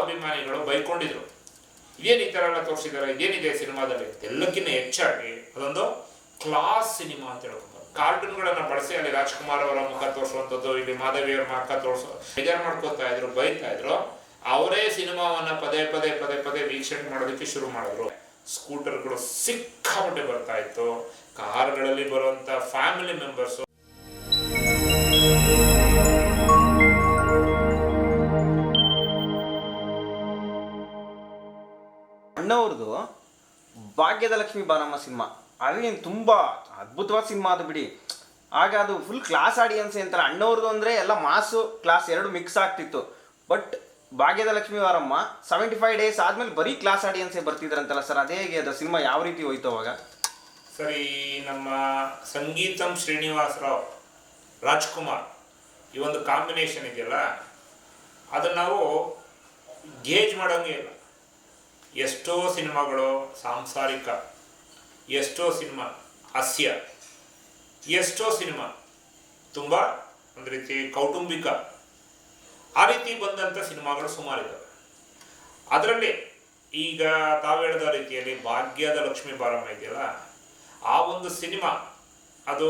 ಅಭಿಮಾನಿಗಳು ಬೈಕೊಂಡಿದ್ರು, ಇದೇನು ಈ ಥರ ಎಲ್ಲ ತೋರಿಸಿದ್ದಾರೆ, ಇದೇನಿದೆ ಸಿನಿಮಾದಲ್ಲಿ. ಎಲ್ಲಕ್ಕಿಂತ ಹೆಚ್ಚಾಗಿ ಅದೊಂದು ಕ್ಲಾಸ್ ಸಿನಿಮಾ ಅಂತ ಹೇಳ್ಕೊಂಡು ಕಾರ್ಟೂನ್ಗಳನ್ನು ಬಳಸಿ ಅಲ್ಲಿ ರಾಜ್ಕುಮಾರ್ ಅವರ ಮುಖ ತೋರಿಸುವಂಥದ್ದು, ಇಲ್ಲಿ ಮಾಧವಿಯವರ ಮುಖ ಬೇಜಾರು ಮಾಡ್ಕೋತಾ ಇದ್ರು, ಬೈತಾ ಇದ್ರು. ಅವರೇ ಸಿನಿಮಾವನ್ನ ಪದೇ ಪದೇ ಪದೇ ಪದೇ ವೀಕ್ಷಣೆ ಮಾಡೋದಕ್ಕೆ ಶುರು ಮಾಡಿದ್ರು. ಸ್ಕೂಟರ್ಗಳು ಸಿಕ್ಕಾಪಟ್ಟೆ ಬರ್ತಾ ಇತ್ತು, ಕಾರ್ಗಳಲ್ಲಿ ಬರುವಂತ ಫ್ಯಾಮಿಲಿ ಮೆಂಬರ್ಸ್. ಅಣ್ಣವ್ರದ್ದು ಭಾಗ್ಯದ ಲಕ್ಷ್ಮಿ ಬಾರಮ್ಮ ಸಿನಿಮಾ ಅದೇನು ತುಂಬ ಅದ್ಭುತವಾದ ಸಿನಿಮಾ ಅದು ಬಿಡಿ. ಆಗ ಅದು ಫುಲ್ ಕ್ಲಾಸ್ ಆಡಿಯನ್ಸ್ ಅಂತಾರೆ. ಅಣ್ಣವ್ರದ್ದು ಅಂದರೆ ಎಲ್ಲ ಮಾಸು ಕ್ಲಾಸ್ ಎರಡು ಮಿಕ್ಸ್ ಆಗ್ತಿತ್ತು. ಬಟ್ ಭಾಗ್ಯದ ಲಕ್ಷ್ಮಿ ಬಾರಮ್ಮ 75 ಡೇಸ್ ಆದಮೇಲೆ ಬರೀ ಕ್ಲಾಸ್ ಆಡಿಯನ್ಸೇ ಬರ್ತಿದ್ರಂತಲ್ಲ ಸರ್, ಅದೇ ಹೇಗೆ ಅದು ಸಿನಿಮಾ ಯಾವ ರೀತಿ ಹೋಯ್ತು ಅವಾಗ? ಸರಿ, ನಮ್ಮ ಸಂಗೀತಂ ಶ್ರೀನಿವಾಸರಾವ್ ರಾಜ್ಕುಮಾರ್ ಈ ಒಂದು ಕಾಂಬಿನೇಷನ್ ಇದೆಯಲ್ಲ, ಅದನ್ನು ನಾವು ಗೇಜ್ ಮಾಡೋಂಗೆ ಇಲ್ಲ. ಎಷ್ಟೋ ಸಿನಿಮಾಗಳು ಸಾಂಸಾರಿಕ, ಎಷ್ಟೋ ಸಿನಿಮಾ ಹಾಸ್ಯ, ಎಷ್ಟೋ ಸಿನಿಮಾ ತುಂಬ ಒಂದು ರೀತಿ ಕೌಟುಂಬಿಕ, ಆ ರೀತಿ ಬಂದಂಥ ಸಿನಿಮಾಗಳು ಸುಮಾರಿದ್ದಾವೆ. ಅದರಲ್ಲಿ ಈಗ ತಾವು ಹೇಳಿದ ರೀತಿಯಲ್ಲಿ ಭಾಗ್ಯದ ಲಕ್ಷ್ಮಿ ಬಾರಮ್ಮ ಇದೆಯಲ್ಲ, ಆ ಒಂದು ಸಿನಿಮಾ ಅದು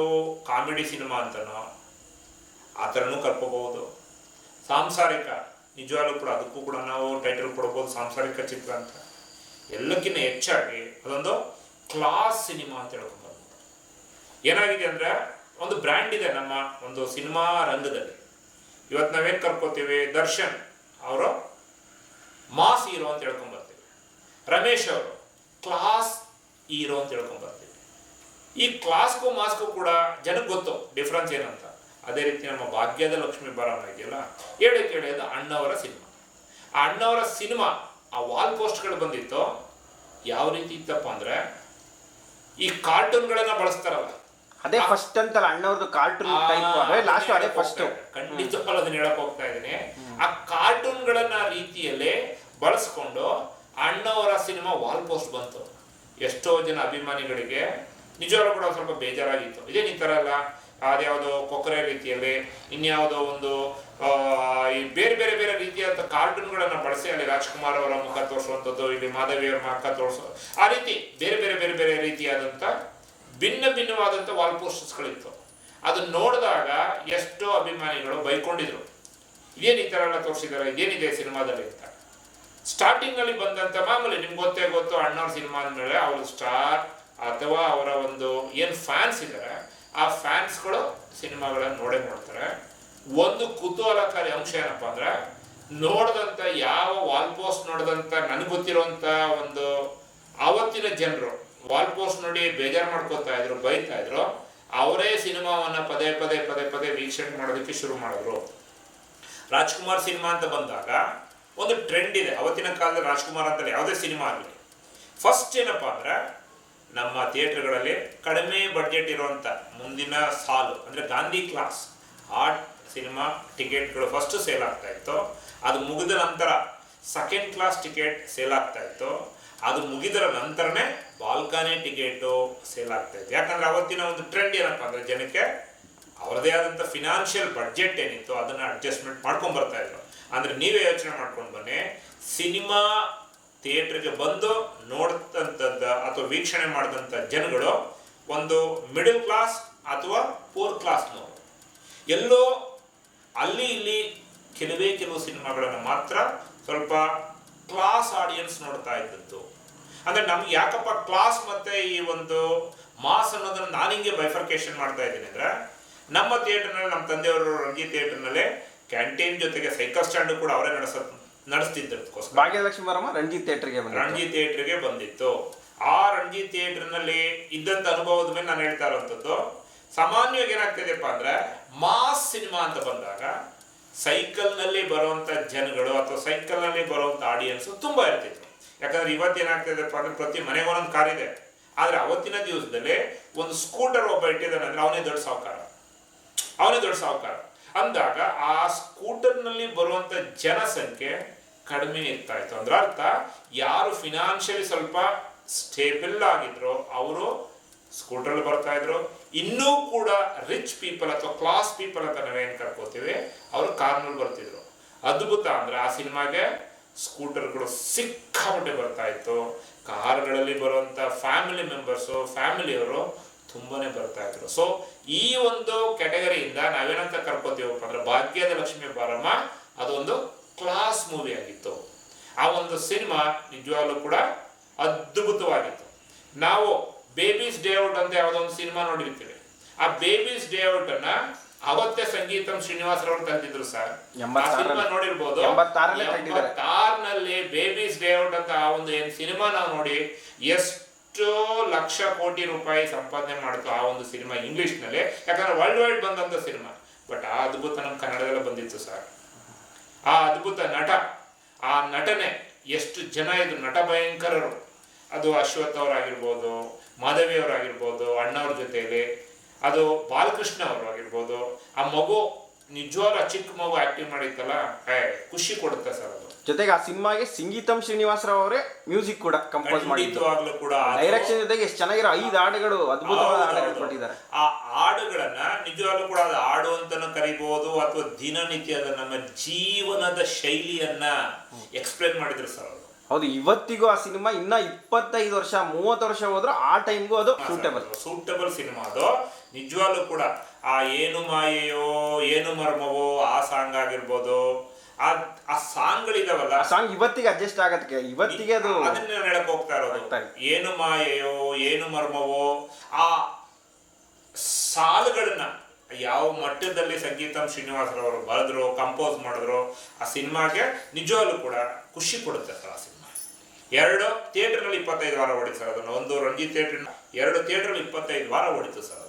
ಕಾಮಿಡಿ ಸಿನಿಮಾ ಅಂತನೋ ಆ ಥರನೂ ಕರ್ಕೋಬಹುದು. ಸಾಂಸಾರಿಕ ನಿಜವಾಗ್ಲೂ ಕೂಡ ಅದಕ್ಕೂ ಕೂಡ ನಾವು ಟೈಟಲ್ ಕೊಡ್ಬೋದು, ಸಾಂಸಾರಿಕ ಚಿತ್ರ ಅಂತ. ಎಲ್ಲಕ್ಕಿಂತ ಹೆಚ್ಚಾಗಿ ಅದೊಂದು ಕ್ಲಾಸ್ ಸಿನಿಮಾ ಅಂತ ಹೇಳ್ಕೊಂಡು ಏನಾಗಿದೆ ಅಂದರೆ ಒಂದು ಬ್ರ್ಯಾಂಡ್ ಇದೆ ನಮ್ಮ ಒಂದು ಸಿನಿಮಾ ರಂಗದಲ್ಲಿ. ಇವತ್ತು ನಾವೇನು ಕರ್ಕೋತೀವಿ, ದರ್ಶನ್ ಅವರು ಮಾಸ್ ಹೀರೋ ಅಂತ ಹೇಳ್ಕೊಂಬರ್ತೀವಿ, ರಮೇಶ್ ಅವರು ಕ್ಲಾಸ್ ಹೀರೋ ಅಂತ ಹೇಳ್ಕೊಂಬರ್ತೀವಿ. ಈ ಕ್ಲಾಸ್ಗೂ ಮಾಸ್ಗೂ ಕೂಡ ಜನಕ್ಕೆ ಗೊತ್ತು ಡಿಫ್ರೆನ್ಸ್ ಏನಂತ. ಅದೇ ರೀತಿ ನಮ್ಮ ಭಾಗ್ಯದ ಲಕ್ಷ್ಮಿ ಬಾರಮ್ಮ ಇದೆಯಲ್ಲ, ಕೇಳಿ ಅದು ಅಣ್ಣವರ ಸಿನಿಮಾ. ಆ ಅಣ್ಣವರ ಸಿನಿಮಾ ಆ ವಾಲ್ ಪೋಸ್ಟ್ಗಳು ಬಂದಿತ್ತು, ಯಾವ ರೀತಿ ಇತ್ತಪ್ಪ ಅಂದರೆ ಈ ಕಾರ್ಟೂನ್ಗಳನ್ನ ಬಳಸ್ತಾರಲ್ಲ, ಅದೇ ಫಸ್ಟ್ ಅಂತಲ್ಲ ಅಣ್ಣವ್ರದ್ದು ಕಾರ್ಟೂನ್ ಟೈಪ್, ಲಾಸ್ಟ್ ಅದೇ ಫಸ್ಟ್. ಖಂಡಿತವಾಗ್ಲೂ ಅದನ್ನ ಹೇಳಕ್ ಹೋಗ್ತಾ ಇದ್ದೀನಿ. ಆ ಕಾರ್ಟೂನ್ಗಳನ್ನ ರೀತಿಯಲ್ಲೇ ಬಳಸ್ಕೊಂಡು ಅಣ್ಣವರ ಸಿನಿಮಾ ವಾಲ್ ಪೋಸ್ಟ್ ಬಂತು. ಎಷ್ಟೋ ಜನ ಅಭಿಮಾನಿಗಳಿಗೆ ನಿಜವಾಗ್ಲೂ ಕೂಡ ಸ್ವಲ್ಪ ಬೇಜಾರಾಗಿತ್ತು. ಇದೇನು ಈ ಥರ ಅಲ್ಲ, ಅದ್ಯಾವುದೋ ಕೊಕ್ಕರೆ ರೀತಿಯಲ್ಲಿ ಇನ್ಯಾವುದೋ ಒಂದು ಈ ಬೇರೆ ಬೇರೆ ಬೇರೆ ರೀತಿಯಾದ ಕಾರ್ಟೂನ್ಗಳನ್ನು ಬಳಸಿ ಅಲ್ಲಿ ರಾಜ್ಕುಮಾರ್ ಅವರ ಮುಖ ತೋರಿಸುವಂಥದ್ದು, ಇಲ್ಲಿ ಮಾಧವಿಯವರ ಮುಖ ತೋರಿಸೋ, ಆ ರೀತಿ ಬೇರೆ ಬೇರೆ ಬೇರೆ ಬೇರೆ ರೀತಿಯಾದಂಥ ಭಿನ್ನವಾದಂಥ ವಾಲ್ ಪೋಸ್ಟರ್ಸ್ಗಳಿತ್ತು. ಅದನ್ನ ನೋಡಿದಾಗ ಎಷ್ಟೋ ಅಭಿಮಾನಿಗಳು ಬೈಕೊಂಡಿದ್ರು, ಇದೇನು ಈ ಥರ ಎಲ್ಲ ತೋರಿಸಿದ್ದಾರೆ, ಇದೇನಿದೆ ಸಿನಿಮಾದಲ್ಲಿ ಅಂತ. ಸ್ಟಾರ್ಟಿಂಗ್ನಲ್ಲಿ ಬಂದಂಥ ಮಾಮೂಲಿ ನಿಮ್ಗೆ ಗೊತ್ತು ಅಣ್ಣವ್ರ ಸಿನಿಮಾ ಅಂದಮೇಲೆ ಅವ್ರ ಸ್ಟಾರ್ ಅಥವಾ ಅವರ ಒಂದು ಏನು ಫ್ಯಾನ್ಸ್ ಇದ್ದಾರೆ, ಆ ಫ್ಯಾನ್ಸ್ಗಳು ಸಿನಿಮಾಗಳನ್ನು ನೋಡ್ತಾರೆ. ಒಂದು ಕುತೂಹಲಕಾರಿ ಅಂಶ ಏನಪ್ಪ ಅಂದ್ರೆ, ನೋಡಿದಂಥ ಯಾವ ವಾಲ್ ಪೋಸ್ಟ್ ನೋಡಿದಂಥ ನನಗೆ ಗೊತ್ತಿರೋಂಥ ಒಂದು ಆವತ್ತಿನ ಜನರು ವಾಲ್ ಪೋಸ್ಟ್ ನೋಡಿ ಬೇಜಾರು ಮಾಡ್ಕೋತಾ ಇದ್ರು, ಬೈತಾ ಇದ್ರು. ಅವರೇ ಸಿನಿಮಾವನ್ನ ಪದೇ ಪದೇ ಪದೇ ಪದೇ ವೀಕ್ಷಣೆ ಮಾಡೋದಕ್ಕೆ ಶುರು ಮಾಡಿದ್ರು. ರಾಜ್ಕುಮಾರ್ ಸಿನಿಮಾ ಅಂತ ಬಂದಾಗ ಒಂದು ಟ್ರೆಂಡ್ ಇದೆ. ಅವತ್ತಿನ ಕಾಲದಲ್ಲಿ ರಾಜ್ಕುಮಾರ್ ಅಂತಲೇ ಯಾವುದೇ ಸಿನಿಮಾ ಆಗಲಿ, ಫಸ್ಟ್ ಏನಪ್ಪ ಅಂದ್ರೆ ನಮ್ಮ ಥಿಯೇಟರ್ಗಳಲ್ಲಿ ಕಡಿಮೆ ಬಡ್ಜೆಟ್ ಇರುವಂಥ ಮುಂದಿನ ಸಾಲು ಅಂದರೆ ಗಾಂಧಿ ಕ್ಲಾಸ್ ಆ ಸಿನಿಮಾ ಟಿಕೆಟ್ಗಳು ಫಸ್ಟ್ ಸೇಲ್ ಆಗ್ತಾ ಇತ್ತು. ಅದು ಮುಗಿದ ನಂತರ ಸೆಕೆಂಡ್ ಕ್ಲಾಸ್ ಟಿಕೆಟ್ ಸೇಲ್ ಆಗ್ತಾ ಇತ್ತು. ಅದು ಮುಗಿದರ ನಂತರನೇ ಬಾಲ್ಕನಿ ಟಿಕೆಟು ಸೇಲ್ ಆಗ್ತಾ ಇತ್ತು. ಯಾಕಂದರೆ ಅವತ್ತಿನ ಒಂದು ಟ್ರೆಂಡ್ ಏನಪ್ಪ ಅಂದರೆ ಜನಕ್ಕೆ ಅವರದೇ ಆದಂಥ ಫಿನಾನ್ಷಿಯಲ್ ಬಡ್ಜೆಟ್ ಏನಿತ್ತು ಅದನ್ನು ಅಡ್ಜಸ್ಟ್ಮೆಂಟ್ ಮಾಡ್ಕೊಂಡು ಬರ್ತಾ ಇದ್ರು. ಅಂದರೆ ನೀವೇ ಯೋಚನೆ ಮಾಡ್ಕೊಂಡು ಬನ್ನಿ, ಸಿನಿಮಾ ಥಿಯೇಟ್ರಿಗೆ ಬಂದು ನೋಡ್ತಂಥದ್ದು ಅಥವಾ ವೀಕ್ಷಣೆ ಮಾಡಿದಂಥ ಜನಗಳು ಒಂದು ಮಿಡಲ್ ಕ್ಲಾಸ್ ಅಥವಾ ಪೂರ್ ಕ್ಲಾಸ್ನವರು. ಎಲ್ಲೋ ಅಲ್ಲಿ ಇಲ್ಲಿ ಕೆಲವು ಸಿನಿಮಾಗಳನ್ನು ಮಾತ್ರ ಸ್ವಲ್ಪ ಕ್ಲಾಸ್ ಆಡಿಯನ್ಸ್ ನೋಡ್ತಾ ಇದ್ದದ್ದು. ಅಂದರೆ ನಮ್ಗೆ ಯಾಕಪ್ಪ ಕ್ಲಾಸ್ ಮತ್ತು ಈ ಒಂದು ಮಾಸ್ ಅನ್ನೋದನ್ನು ನಾನು ಹಿಂಗೆ ಬೈಫರ್ಕೇಶನ್ ಮಾಡ್ತಾ ಇದ್ದೀನಿ ಅಂದರೆ, ನಮ್ಮ ಥಿಯೇಟರ್ನಲ್ಲಿ ನಮ್ಮ ತಂದೆಯವರು ರಂಜಿ ಥಿಯೇಟರ್ನಲ್ಲೇ ಕ್ಯಾಂಟೀನ್ ಜೊತೆಗೆ ಸೈಕಲ್ ಸ್ಟ್ಯಾಂಡು ಕೂಡ ಅವರೇ ನಡೆಸ್ತಿದ್ದಕ್ಕೋಸ್ಕರ ಭಾಗ್ಯಲಕ್ಷ್ಮಿ ಬಾರಮ್ಮ ರಂಜಿ ಥಿಯೇಟರ್ಗೆ ಬಂದಿತ್ತು. ಆ ರಂಜಿ ಥಿಯೇಟರ್ನಲ್ಲಿ ಇದ್ದಂಥ ಅನುಭವದ ಮೇಲೆ ನಾನು ಹೇಳ್ತಾ ಇರೋಂಥದ್ದು, ಸಾಮಾನ್ಯವಾಗಿ ಏನಾಗ್ತಿದೆಯಪ್ಪ ಅಂದರೆ ಮಾಸ್ ಸಿನಿಮಾ ಅಂತ ಬಂದಾಗ ಸೈಕಲ್ನಲ್ಲಿ ಬರುವಂಥ ಜನಗಳು ಅಥವಾ ಸೈಕಲ್ನಲ್ಲಿ ಬರುವಂಥ ಆಡಿಯನ್ಸು ತುಂಬ ಇರ್ತಿತ್ತು. ಯಾಕಂದರೆ ಇವತ್ತೇನಾಗ್ತಿದೆಪ್ಪ ಅಂದರೆ ಪ್ರತಿ ಮನೆಗೆ ಒಂದೊಂದು ಕಾರ್ ಇದೆ. ಆದರೆ ಅವತ್ತಿನ ದಿವಸದಲ್ಲಿ ಒಂದು ಸ್ಕೂಟರ್ ಒಬ್ಬ ಇಟ್ಟಿದ್ದಾನೆ ಅಂದರೆ ಅವನೇ ದೊಡ್ಡ ಸಾಹುಕಾರ ಅಂದಾಗ ಆ ಸ್ಕೂಟರ್ನಲ್ಲಿ ಬರುವಂಥ ಜನಸಂಖ್ಯೆ ಕಡಿಮೆ ಇರ್ತಾ ಇತ್ತು. ಅಂದ್ರೆ ಅರ್ಥ, ಯಾರು ಫಿನಾನ್ಷಿಯಲಿ ಸ್ವಲ್ಪ ಸ್ಟೇಬಲ್ ಆಗಿದ್ರು ಅವರು ಸ್ಕೂಟರ್ಲ್ಲಿ ಬರ್ತಾ ಇದ್ರು. ಇನ್ನೂ ಕೂಡ ರಿಚ್ ಪೀಪಲ್ ಅಥವಾ ಕ್ಲಾಸ್ ಪೀಪಲ್ ಅಂತ ನಾವೇನು ಕರ್ಕೋತೀವಿ ಅವರು ಕಾರ್ನಲ್ಲಿ ಬರ್ತಿದ್ರು. ಅದ್ಭುತ ಅಂದ್ರೆ ಆ ಸಿನಿಮಾಗೆ ಸ್ಕೂಟರ್ಗಳು ಸಿಕ್ಕಾಪಟ್ಟೆ ಬರ್ತಾ ಇತ್ತು. ಕಾರ್ಗಳಲ್ಲಿ ಬರುವಂಥ ಫ್ಯಾಮಿಲಿ ಮೆಂಬರ್ಸು, ಫ್ಯಾಮಿಲಿಯವರು ತುಂಬಾನೇ ಬರ್ತಾ ಇದ್ರು. ಸೊ ಈ ಒಂದು ಕ್ಯಾಟಗರಿಯಿಂದ ನಾವೇನಂತ ಕರ್ಕೋತೀವಪ್ಪ ಅಂದ್ರೆ ಭಾಗ್ಯದ ಲಕ್ಷ್ಮಿ ಬಾರಮ್ಮ ಅದೊಂದು ಕ್ಲಾಸ್ ಮೂವಿ ಆಗಿತ್ತು. ಆ ಒಂದು ಸಿನಿಮಾ ನಿಜವಾಗ್ಲೂ ಕೂಡ ಅದ್ಭುತವಾಗಿತ್ತು. ನಾವು ಬೇಬೀಸ್ ಡೇ ಔಟ್ ಅಂತ ಯಾವುದೋ ಒಂದು ಸಿನಿಮಾ ನೋಡಿರ್ತೀವಿ. ಆ ಬೇಬೀಸ್ ಡೇ ಔಟ್ ಅನ್ನ ಅವತ್ತೇ ಸಂಗೀತಂ ಶ್ರೀನಿವಾಸರವರು ತಂದಿದ್ರು ಸರ್. ಆ ಸಿನಿಮಾ ನೋಡಿರ್ಬೋದು. 86ರಲ್ಲಿ ಬೇಬೀಸ್ ಡೇ ಔಟ್ ಅಂತ ಆ ಒಂದು ಏನ್ ಸಿನಿಮಾ ನಾವು ನೋಡಿ ಎಷ್ಟೋ ಲಕ್ಷ ಕೋಟಿ ರೂಪಾಯಿ ಸಂಪಾದನೆ ಮಾಡ್ತು ಆ ಒಂದು ಸಿನಿಮಾ ಇಂಗ್ಲಿಷ್ ನಲ್ಲಿ. ಯಾಕಂದ್ರೆ ವರ್ಲ್ಡ್ ವೈಡ್ ಬಂದಂತ ಸಿನಿಮಾ. ಬಟ್ ಆ ಅದ್ಭುತ ನಮ್ಮ ಕನ್ನಡದಲ್ಲೇ ಬಂದಿತ್ತು ಸರ್. ಆ ಅದ್ಭುತ ನಟ, ಆ ನಟನೆ ಎಷ್ಟು ಜನ ಇದ್ರು, ನಟ ಭಯಂಕರರು. ಅದು ಅಶ್ವಥ್ ಅವರಾಗಿರ್ಬೋದು, ಮಾಧವಿ ಅವರಾಗಿರ್ಬೋದು, ಅಣ್ಣವ್ರ ಜೊತೆಯಲ್ಲಿ, ಅದು ಬಾಲಕೃಷ್ಣ ಅವರು ಆಗಿರ್ಬೋದು. ಆ ಮಗು ನಿಜವಾಗ್ಲೂ ಆ ಚಿಕ್ಕ ಮಗು ಆಕ್ಟಿಂಗ್ ಮಾಡಿತ್ತಲ್ಲ, ಖುಷಿ ಕೊಡುತ್ತೆ ಸರ್ ಅದು. ಜೊತೆಗೆ ಆ ಸಿನಿಮಾಗೆ ಸಂಗೀತಂ ಶ್ರೀನಿವಾಸರಾವ್ ಅವರೇ ಮ್ಯೂಸಿಕ್ ಕೂಡ ಕಂಪೋಸ್ ಮಾಡಿದ್ರು. ಕೂಡ ಡೈರೆಕ್ಷನ್ ಜೊತೆಗೆ ಎಷ್ಟು ಚೆನ್ನಾಗಿರೋ 5 ಹಾಡುಗಳು, ಅದ್ಭುತವಾದ ಹಾಡುಗಳು ಕೊಟ್ಟಿದ್ದಾರೆ. ಆ ಹಾಡುಗಳನ್ನ ನಿಜವಾಗ್ಲೂ ಕೂಡ ಅದು ಹಾಡು ಅಂತಾನು ಕರಿಬಹುದು, ಅಥವಾ ದಿನನಿತ್ಯದ ನಮ್ಮ ಜೀವನದ ಶೈಲಿಯನ್ನ ಎಕ್ಸ್ಪ್ಲೇನ್ ಮಾಡಿದ್ರು ಸರ್ ಅವರು. ಹೌದು, ಇವತ್ತಿಗೂ ಆ ಸಿನಿಮಾ ಇನ್ನ 25 ವರ್ಷ 30 ವರ್ಷ ಹೋದ್ರೂ ಆ ಟೈಮ್ಗೂ ಅದು ಸೂಟಬಲ್ ಸಿನಿಮಾ ಅದು. ನಿಜವಾಗ್ಲೂ ಕೂಡ ಆ ಏನು ಮಾಯೆಯೋ ಏನು ಮರ್ಮವೋ ಆ ಸಾಂಗ್ ಆಗಿರ್ಬೋದು, ಆ ಸಾಂಗ್ಗಳಿದಾವಲ್ಲ, ಆ ಸಾಂಗ್ ಇವತ್ತಿಗೆ ಅಡ್ಜಸ್ಟ್ ಆಗತ್ತೆ. ಇವತ್ತಿಗೆ ಅದು ಅದನ್ನ ಹೇಳಕ್ ಹೋಗ್ತಾ ಇರೋದು. ಏನು ಮಾಯೆಯೋ ಏನು ಮರ್ಮವೋ ಆ ಸಾಲುಗಳನ್ನ ಯಾವ ಮಟ್ಟದಲ್ಲಿ ಸಂಗೀತಂ ಶ್ರೀನಿವಾಸರವರು ಬರೆದ್ರು, ಕಂಪೋಸ್ ಮಾಡಿದ್ರು, ಆ ಸಿನಿಮಾಗೆ ನಿಜವಾಗ್ಲೂ ಕೂಡ ಖುಷಿ ಕೊಡುತ್ತೆ ಸರ್. ಆ ಸಿನಿಮಾ 2 ಥಿಯೇಟರ್ನಲ್ಲಿ 25 ವಾರ ಓಡಿತು ಸರ್. ಅದನ್ನು ಒಂದು ರಂಜಿತ್ ಥಿಯೇಟರ್, 2 ಥಿಯೇಟರ್ನಲ್ಲಿ 25 ವಾರ ಓಡಿತು ಸರ್.